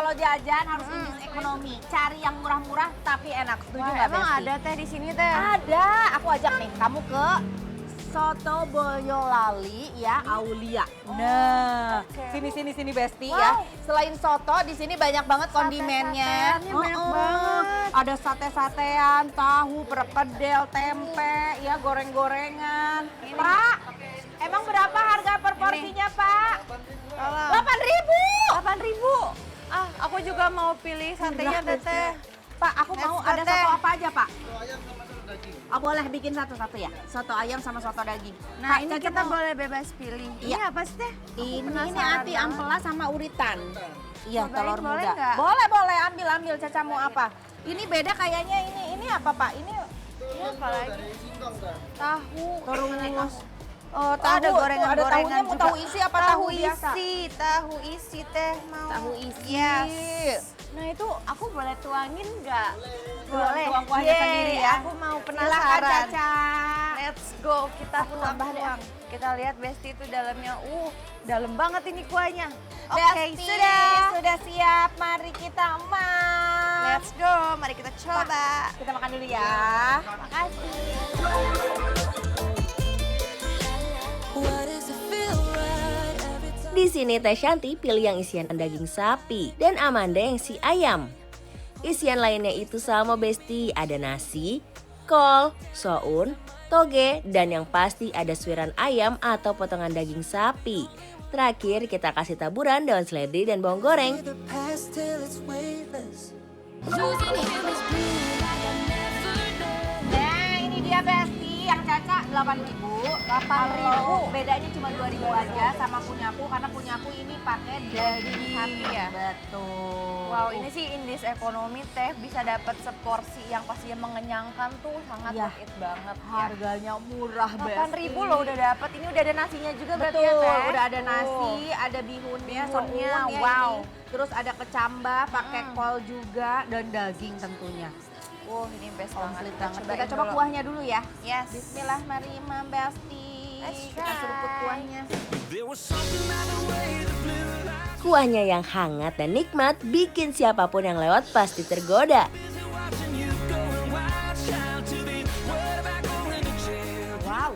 kalau jajan harus indis ekonomi. Cari yang murah-murah tapi enak. Setuju nggak, Emang Besti? ada teh di sini teh? Ada. Aku ajak nih kamu ke Soto Boyolali ya, Aulia. Nah, sini Besti ya. Selain soto, di sini banyak banget kondimennya. Sate-sateannya banyak banget. Ada sate-satean, tahu, perkedel, tempe, ya goreng-gorengan. Pak, emang berapa harga per porsinya, Pak? 8.000. 8.000. Ah, aku juga mau pilih satenya teteh. Pak, aku mau Let's go, ada Teh. soto apa aja, Pak? Oh, boleh bikin satu-satu ya? Soto ayam sama soto daging. Nah, Pak, ini Caca kita mau- boleh bebas pilih. Ini Iya. apa sih teh? Ini penasaran ati banget. ampela sama uritan. Iya, Cobain telur boleh muda. nggak? Boleh, ambil Caca mau apa? Ini beda kayaknya ini apa, Pak? Ini Apa lagi? Tahu. terus Oh, tahu, ada gorengan-gorengan ada tahunya, mau juga. tahu isi apa tahu biasa? Tahu isi teh mau. Tahu isi. Yes. Nah itu aku boleh tuangin nggak? Tuang kuahnya Yeay, sendiri ya. Aku mau Silakan, penasaran. Caca. Let's go, kita Aku tambah deh. tuang. Kita lihat Besti itu dalamnya, dalam banget ini kuahnya. Oke, Besti, sudah siap. Mari kita makan. Let's go, mari kita coba. Kita makan dulu ya. Makasih. Di sini Teh Shanti pilih yang isian daging sapi dan Amanda yang si ayam. Isian lainnya itu sama Besti, ada nasi, kol, soun, toge, dan yang pasti ada suiran ayam atau potongan daging sapi. Terakhir kita kasih taburan daun seledri dan bawang goreng. Nah, ini dia Besti yang Caca 8.000. 8.000. Bedanya cuma 2.000 aja sama punyaku karena punyaku ini pakai daging sapi ya? Betul. Wow, ini sih indis ekonomi teh bisa dapat seporsi yang pastinya mengenyangkan tuh sangat Iya. worth it banget ya. Harganya murah Besti. 8.000 loh udah dapat. Ini udah ada nasinya juga berarti Betul, ya teh. udah ada nasi, ada bihunnya, Bihunnya, soun ya wow. ini. Terus ada kecambah, pakai kol juga dan daging tentunya. Ini best banget. Komplit banget. Cobain Kita coba dulu. kuahnya dulu ya. Yes. Bismillah, mari Imam Besti. Let's Kita seruput try. kuahnya. Kuahnya yang hangat dan nikmat bikin siapapun yang lewat pasti tergoda. Wow.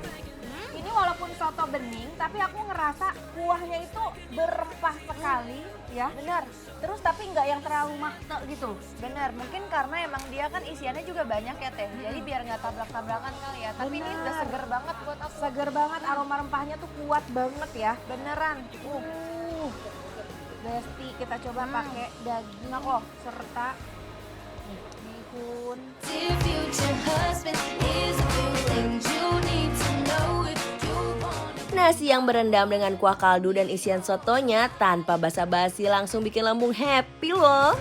Ini walaupun soto bening, tapi aku ngerasa kuahnya itu berempah sekali ya. Benar. Terus tapi nggak yang terlalu makte gitu. Benar, mungkin karena emang dia kan isiannya juga banyak ya teh, jadi biar nggak tabrak-tabrakan kali ya. Tapi ini udah Benar. seger banget buat aku. Seger banget, aroma rempahnya tuh kuat banget ya. Beneran. Besti, kita coba pakai daging kok serta bihun. Nasi yang berendam dengan kuah kaldu dan isian sotonya tanpa basa-basi langsung bikin lambung happy loh.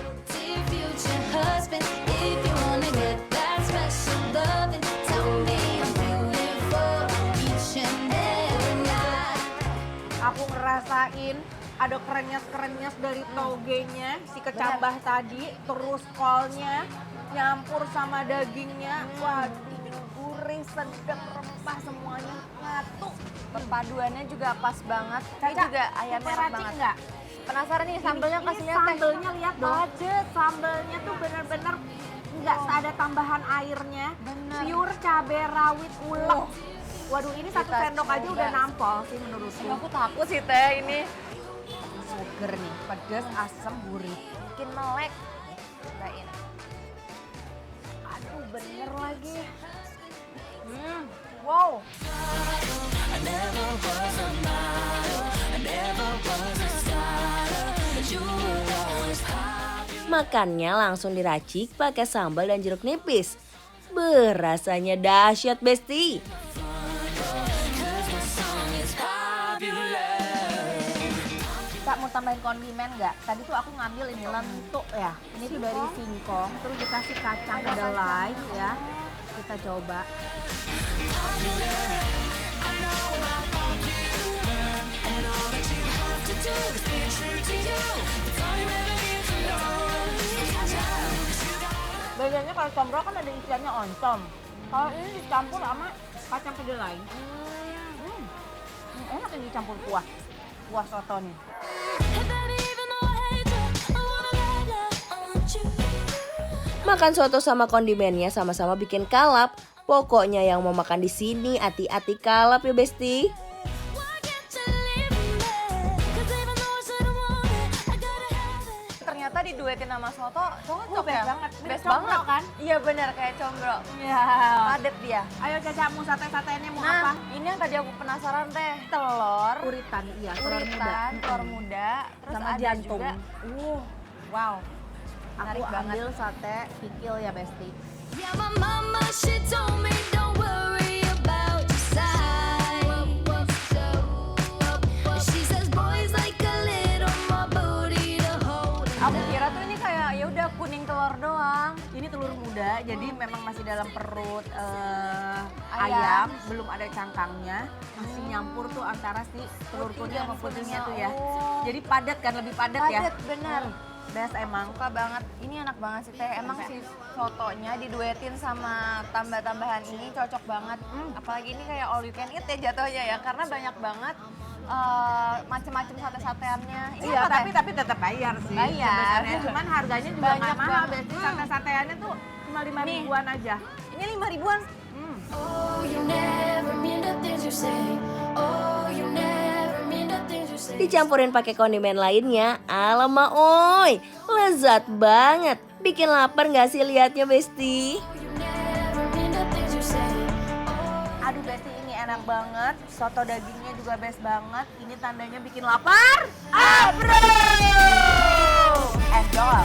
Aku ngerasain ada krenyes-krenyes dari togenya, si kecambah tadi, terus kolnya nyampur sama dagingnya. Waduh, gurih, sedap, rempah semuanya nyatu. Perpaduannya juga pas banget. Ini Caca, juga ayam merah racik banget. nggak? Penasaran nih sambelnya Ini kasih lihat teh. sambelnya lihat dong. Sambelnya tuh bener-bener nggak ada tambahan airnya. Bener. Pure cabai rawit ulek. Waduh, ini satu Kita sendok aja coba. udah nampol sih menurutku. Aku takut sih teh ini. Seger nih, pedas, asam, gurih. Bikin melek. Cobain. Aduh, bener lagi. Wow. Makannya langsung diracik pakai sambal dan jeruk nipis. Berasanya dahsyat Besti. Kak, mau tambahin kondimen nggak? Tadi tuh aku ngambil ini lentuk ya. Ini tuh dari singkong, terus dikasih kacang kedelai ya. Kita coba. Bedanya kalau combro kan ada isiannya oncom. Kalau ini dicampur sama kacang kedelai. Enak ini dicampur kuah. Kuah soto nih. Makan soto sama kondimennya sama-sama bikin kalap. Pokoknya yang mau makan di sini hati-hati kalap ya Besti. Ternyata diduetin sama soto cocok best ya. banget. Best Combro banget kan? Iya benar kayak combro. Ya. Padet dia. Ayo cacamu sate-satenya mau Nah, apa? ini yang tadi aku penasaran teh. Telur, Uritan, iya, telur muda. uritan, telur muda, terus Sama ada jantung. juga. Wow. Aku Menarik banget. ambil sate kikil ya Besti. Yeah, my mama, she told me don't worry about your size. She says boys like a little more booty to hold. Aku kira tuh ini kayak ya udah kuning telur doang. Ini telur muda, jadi memang masih dalam perut Ayam. ayam, belum ada cangkangnya, masih nyampur tuh antara si telur kuning sama putihnya tuh ya. Oh. Jadi padat kan, lebih padat ya. Padat, bener. Best emang. Suka banget. Ini enak banget sih teh. Emang si sotonya diduetin sama tambah-tambahan ini cocok banget. Apalagi ini kayak all you can eat ya jatuhnya ya, karena banyak banget macem-macem sate-sateannya. Ini Iya, apa, Teh? tapi tetap bayar sih. Bayar. Sebenarnya. Cuman harganya juga Banyak nggak mahal. banget. Besti sate-sateannya tuh cuma 5 Nih. ribuan aja. Ini 5 ribuan. Oh, you never mean the things you say. Oh, you never mean the things you say. Dicampurin pakai kondimen lainnya, alamak oi, lezat banget. Bikin lapar gak sih liatnya Besti? You never mean the things you say. Aduh Besti, ini enak banget. Soto dagingnya juga best banget. Ini tandanya bikin lapar. Abro! Endol.